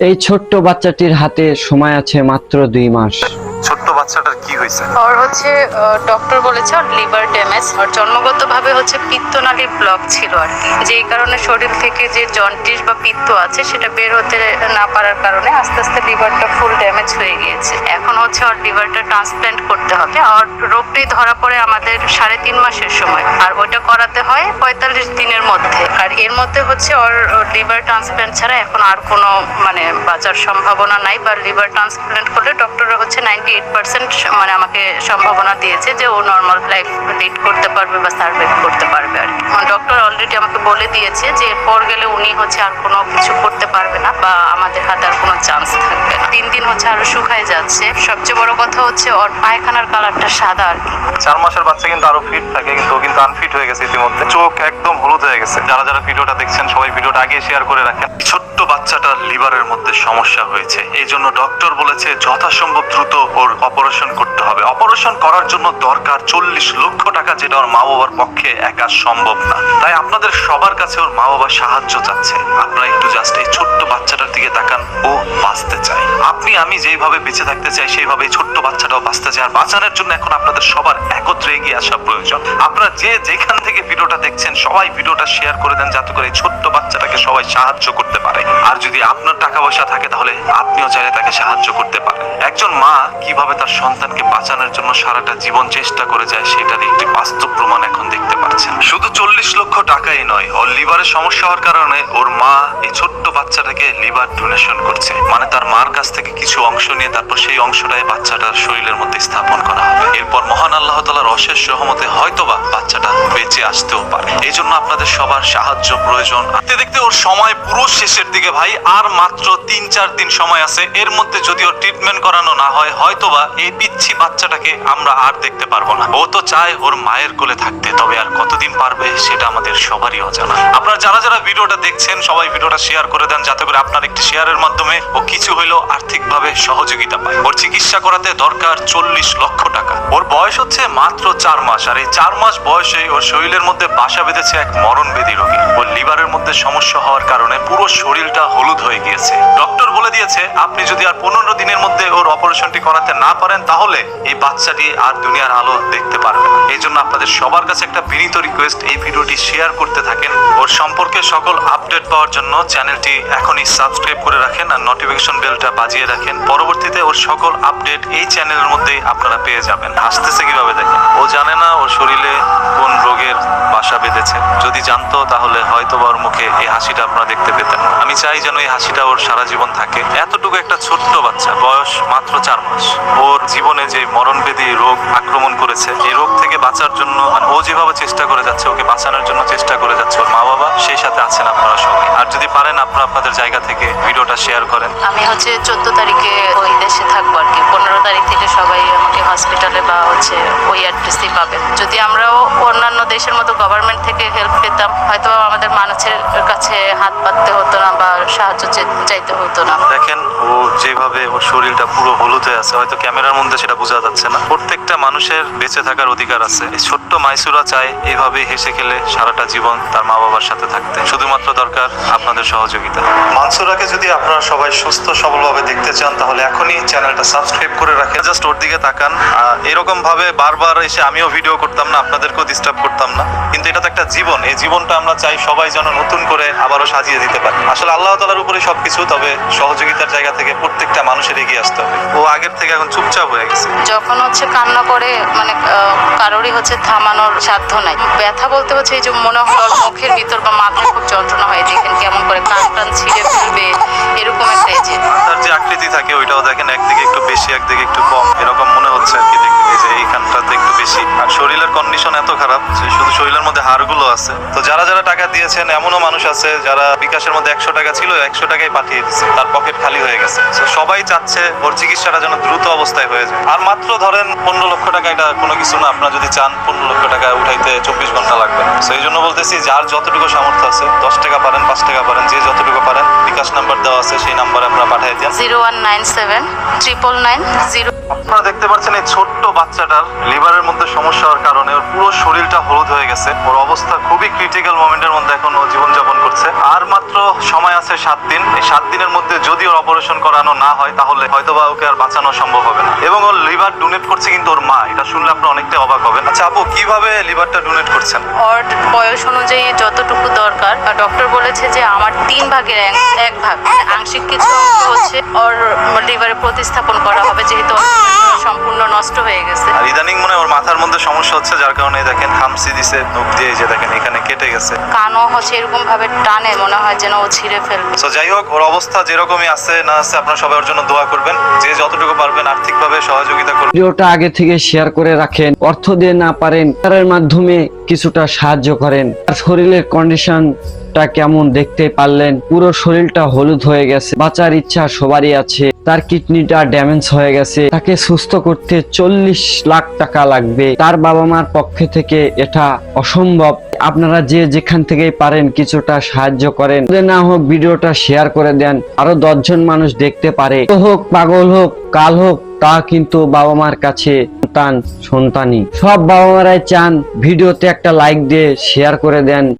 এই ছোট্ট বাচ্চাটির হাতে সময় আছে মাত্র 2 মাস। ছোট্ট বাচ্চাটার কি হয়েছে? ওর হচ্ছে ডক্টর বলেছে ওর লিভার ড্যামেজ, ওর জন্মগতভাবে হচ্ছে পিত্তনালী ব্লক ছিল আর কি, যেই কারণে শরীর থেকে যে জন্ডিস বা পিত্ত আছে সেটা বের হতে না পারার কারণে আস্তে আস্তে লিভারটা ফুল ড্যামেজ হয়ে গিয়েছে। এখন হচ্ছে ওর লিভারটা ট্রান্সপ্ল্যান্ট করতে হবে। আর রোগটাই ধরা পড়ে আমাদের 3.5 মাসের সময়, আর ওইটা করাতে হয় 45 দিনের মধ্যে। আর এর মধ্যে হচ্ছে ওর লিভার ট্রান্সপ্ল্যান্ট ছাড়া এখন আর কোনো বাঁচার সম্ভাবনা নাই, বা লিভার ট্রান্সপ্ল্যান্ট করলে ডক্টররা হচ্ছে 98% আমাকে সম্ভাবনা দিয়েছে যে ও নর্মাল লাইফ লিড করতে পারবে বা সার্ভাইভ করতে পারবে আর কি। ডক্টর অলরেডি আমাকে বলে দিয়েছে যে এরপর গেলে উনি হচ্ছে আর কোনো কিছু করতে পারবে না, বা আমাদের হাতে আর কোনো চান্স থাকবে না। দিন দিন হচ্ছে আরো শুকায় যাচ্ছে। সবচেয়ে বড় কথা হচ্ছে ওর পায়খানার কালারটা সাদা আর কি। 4 মাসের বাচ্চা কিন্তু আরো ফিট থাকে, কিন্তু ও কিন্তু আনফিট হয়ে গেছে ইতিমধ্যে। চোখ একদম হলুদ হয়ে গেছে। যারা যারা ভিডিওটা দেখছেন সবাই ভিডিওটা আগে শেয়ার করে রাখেন। ছোট্ট বাচ্চাটার লিভারের মধ্যে সমস্যা হয়েছে, এই জন্য ডক্টর বলেছে যথাসম্ভব দ্রুত ওর অপারেশন করতে হবে। অপারেশন করার জন্য দরকার 40 লক্ষ টাকা, যেটা ওর মা বাবার পক্ষে একা সম্ভব না। তাই আপনাদের সবার কাছে ওর মা বাবা সাহায্য চাচ্ছে। আপনারা একটু জাস্ট এই ছোট্ট বাচ্চাটার দিকে তাকান। ও বাঁচতে চায়, আপনি আমি যেইভাবে বেঁচে থাকতে চাই সেইভাবে এই ছোট্ট বাচ্চাটাও বাঁচতে চায়। আর বাঁচানোর জন্য এখন আপনাদের সবার একত্রে এগিয়ে আসা প্রয়োজন। আপনারা যে যেখান থেকে ভিডিওটা দেখছেন সবাই ভিডিওটা শেয়ার করে দেন, যাতে করে এই ছোট্ট বাচ্চাটাকে সবাই সাহায্য করতে পারে। আর যদি আপনার টাকা পয়সা থাকে তাহলে আপনিও চাইলে তাকে সাহায্য করতে পারেন। একজন মা কিভাবে তার সন্তানকে বাঁচানোর জন্য সারাটা জীবন চেষ্টা করে যায়, সেটার একটি বাস্তব প্রমাণ এখন দেখতে পাচ্ছেন। শুধু 40 লক্ষ টাকাই নয়, ওর লিভারের সমস্যা হওয়ার কারণে ওর মা এই ছোট্ট বাচ্চাটাকে লিভার ডোনেশন করছে। তার মার কাছ থেকে কিছু অংশ নিয়ে তারপর সেই অংশটাই বাচ্চাটার শরীরের মধ্যে স্থাপন করা হবে। এরপর মহান আল্লাহ তাআলার অশেষ রহমতে হয়তোবা বাচ্চাটা বেঁচে আসতেও পারে। এই জন্য আপনাদের সবার সাহায্য প্রয়োজন। দেখতে দেখতে ওর সময় পুরো শেষের দিকে ভাই, আর মাত্র 3-4 দিন সময় আছে। এর মধ্যে যদি ওর ট্রিটমেন্ট করানো না হয়, হয়তোবা এই পিচ্ছি বাচ্চাটাকে আমরা আর দেখতে পারবো না। ও তো চায় ওর মায়ের কোলে থাকতে, তবে আর কতদিন পারবে সেটা আমাদের সবারই অজানা। আপনারা যারা যারা ভিডিওটা দেখছেন সবাই ভিডিওটা শেয়ার করে দেন, যাতে করে আপনার একটি শেয়ারের মাধ্যমে ও কিছু হইলেও আর্থিকভাবে সহযোগিতা পায়। ওর চিকিৎসা করাতে দরকার 40 লক্ষ টাকা। ওর বয়স হচ্ছে মাত্র 4 মাস, আর এই 4 মাস বয়সে ওর শরীরের মধ্যে বাসা বেঁধেছে এক মরণবেদী রোগী। ওর লিভারের মধ্যে সমস্যা হওয়ার কারণে পুরো শরীরটা হলুদ হয়ে গিয়েছে। ডক্টর বলে দিয়েছে আপনি যদি আর 15 দিনের মধ্যে ওর অপারেশনটি করাতে না পারেন, তাহলে এই বাচ্চাটি আর দুনিয়ার আলো দেখতে পারবে না। এই জন্য আপনাদের সবার কাছে একটা বিনীত রিকোয়েস্ট, এই ভিডিওটি শেয়ার করতে থাকেন। ওর সম্পর্কে সকল আপডেট পাওয়ার জন্য চ্যানেলটি এখনই সাবস্ক্রাইব করে রাখেন আর নোটিফিকেশন বেলটা বাজিয়ে রাখেন। পরবর্তীতে ওর সকল আপডেট এই চ্যানেলের মধ্যেই আপনারা পেয়ে যাবেন। হাসতেছে কিভাবে দেখেন, ও জানে না ওর শরীরে কোন রোগের বাসা বেঁধেছে। যদি জানতো তাহলে হয়তো বা ওর মুখে এই হাসিটা আপনারা দেখতে পেতেন। আমি চাই যেন এই হাসিটা ওর সারা জীবন থাকে। এতটুকু একটা ছোট্ট বাচ্চা, বয়স মাত্র 4 মাস, ওর জীবনে যে মরণবেদী রোগ আক্রমণ করেছে, এই রোগ থেকে বাঁচার জন্য ও যেভাবে চেষ্টা করে যাচ্ছে, ওকে বাঁচানোর জন্য চেষ্টা করে যাচ্ছে ওর মা বাবা, সেই সাথে আছেন আপনারা সবাই। আর যদি পারেন আপনারা আপনাদের জায়গা থেকে ভিডিওটা শেয়ার করেন। আমি হচ্ছে 14 তারিখে ওই দেশে থাকবো আর কি। 15 তারিখ থেকে সবাই আমাকে হসপিটালে বা হচ্ছে ওই অ্যাড্রেসেই পাবেন। যদি আমরাও অন্যান্য দেশের মতো গভর্নমেন্ট থেকে হেল্প পেতাম, হয়তো আমাদের মানুষের কাছে হাত পাততে হতো না বা সাহায্য চাইতে হতো না। দেখেন ও যেভাবে ওর শরীরটা পুরো হলুদ হয়ে আছে, হয়তো ক্যামেরার মধ্যে সেটা বোঝা যাচ্ছে না। প্রত্যেকটা মানুষের বেঁচে থাকার অধিকার আছে। এই ছোট্ট মাইসুরা চায় এইভাবে হেসে খেলে সারাটা জীবন তার মা বাবার সাথে থাকতে। শুধুমাত্র দরকার আপনাদের সহযোগিতা। মানসুরাকে যদি আপনারা সবাই সুস্থ সবলভাবে দেখতে চান, তাহলে এখনই চ্যানেলটা সাবস্ক্রাইব করে রাখেন। জাস্ট ওর দিকে তাকান। এরকম ভাবে বারবার এসে আমিও ভিডিও করতাম না, আপনাদেরকেও ডিস্টার্ব করতাম না, কিন্তু এটা তো একটা জীবন। এই জীবনটা আমরা চাই সবাই যেন নতুন করে আবারও সাজিয়ে দিতে পারে। আসলে আল্লাহ তাআলার উপরে সবকিছু, তবে সহযোগিতার জায়গা থেকে প্রত্যেকটা মানুষের এগিয়ে আসতে হবে। ও আগের থেকে এখন চুপচাপ হয়ে গেছে। যখন হচ্ছে কান্না করে কারোরই হচ্ছে থামানোর সাধ্য নাই। ব্যথা বলতে হচ্ছে এই যে মনে হয় ওর মুখের ভিতর বা মাথায় খুব যন্ত্রণা হয়, দেখেন কেমন করে কান টান ছিঁড়ে ফেলবে, এরকম একটা এই যে তার যে আকৃতি থাকে ওইটাও দেখেন, একদিকে একটু বেশি একদিকে একটু কম, এরকম মনে হচ্ছে আর কি দেখতে। এই যে এইখানটাতে একটু বেশি। আর শরীরের কন্ডিশন এত খারাপ যে শুধু শরীরের মধ্যে হাড়গুলো আছে। তো যারা যারা টাকা দিয়েছেন, এমনও মানুষ আছে যারা বিকাশের মধ্যে 100 টাকা ছিল, 100 টাকাই পাঠিয়ে দিচ্ছে, তার পকেট খালি হয়ে গেছে। তো সবাই চাচ্ছে ওর চিকিৎসাটা যেন দ্রুত অবস্থায় হয়ে যায়। আর মাত্র ধরেন 15 লক্ষ টাকা, এটা কোনো কিছু না। আপনারা যদি চান 15 লক্ষ টাকা উঠাইতে 24 ঘন্টা লাগবে। তো এই জন্য বলতেছি, যার যতটুকু সামর্থ্য আছে, 10 টাকা পারেন, 5 টাকা পারেন, যে যতটুকু পারেন, বিকাশ নাম্বার দেওয়া আছে, সেই নাম্বারে আপনারা পাঠিয়ে দেন। 0197 আপনারা দেখতে পাচ্ছেন এই ছোট্ট বাচ্চাটার লিভারের মধ্যে সমস্যা হওয়ার কারণে ওর পুরো শরীরটা হলুদ হয়ে গেছে। ওর অবস্থা খুবই ক্রিটিক্যাল মোমেন্টের মধ্যে এখন ও জীবনযাপন করছে। আর মাত্র সময় আছে 7 দিন। এই 7 দিনের মধ্যে যদি ওর অপারেশন করানো না হয় তাহলে হয়তোবা ওকে আর বাঁচানো সম্ভব হবে না। এবং ওর লিভার ডোনেট করছে কিন্তু ওর মা। এটা শুনলে আপনি অনেকটাই অবাক হবেন। আচ্ছা আপু, কিভাবে লিভারটা ডোনেট করছেন? ওর বয়স অনুযায়ী যতটুকু দরকার, ডক্টর বলেছে যে আমার 3 ভাগের 1 ভাগ আংশিক কিছু অংশ হচ্ছে ওর লিভারে প্রতিস্থাপন করা হবে, যেহেতু ওর liver সম্পূর্ণ নষ্ট হয়ে গেছে। আর ইদানিং মনে হয় ওর মাথার মধ্যে সমস্যা হচ্ছে, যার কারণে দেখেন খামসি দিছে নখ দিয়ে, যে দেখেন এখানে কেটে গেছে। কানও হচ্ছে এরকম ভাবে টানে, মনে হয় যেন ও ছিঁড়ে ফেলবে। তো যাই হোক, ওর অবস্থা যেরকমই আছে না আছে, আপনারা সবাই ওর জন্য দোয়া করবেন। যে যতটুকু পারবেন আর্থিকভাবে সহযোগিতা করবেন। ভিডিওটা আগে থেকে শেয়ার করে রাখেন, অর্থ দিয়ে না পারেন তার মাধ্যমে কিছুটা সাহায্য করেন। তার শরীরের কন্ডিশনটা কেমন দেখতে পারলেন, পুরো শরীরটা হলুদ হয়ে গেছে। বাঁচার ইচ্ছা সবারই আছে, তার কিডনিটা ড্যামেজ হয়ে গেছে, তাকে সুস্থ করতে 40 লাখ টাকা লাগবে। তার বাবা মার পক্ষে থেকে এটা অসম্ভব। আপনারা যে যেখান থেকেই পারেন কিছুটা সাহায্য করেন। যদি না হোক ভিডিওটা শেয়ার করে দেন, আরো 10 জন মানুষ দেখতে পারে। হোক পাগল হোক কাল হোক, তা কিন্তু বাবা মার কাছে সন্তানই। সব বাবা মারাই চান ভিডিওতে একটা লাইক দিয়ে শেয়ার করে দেন।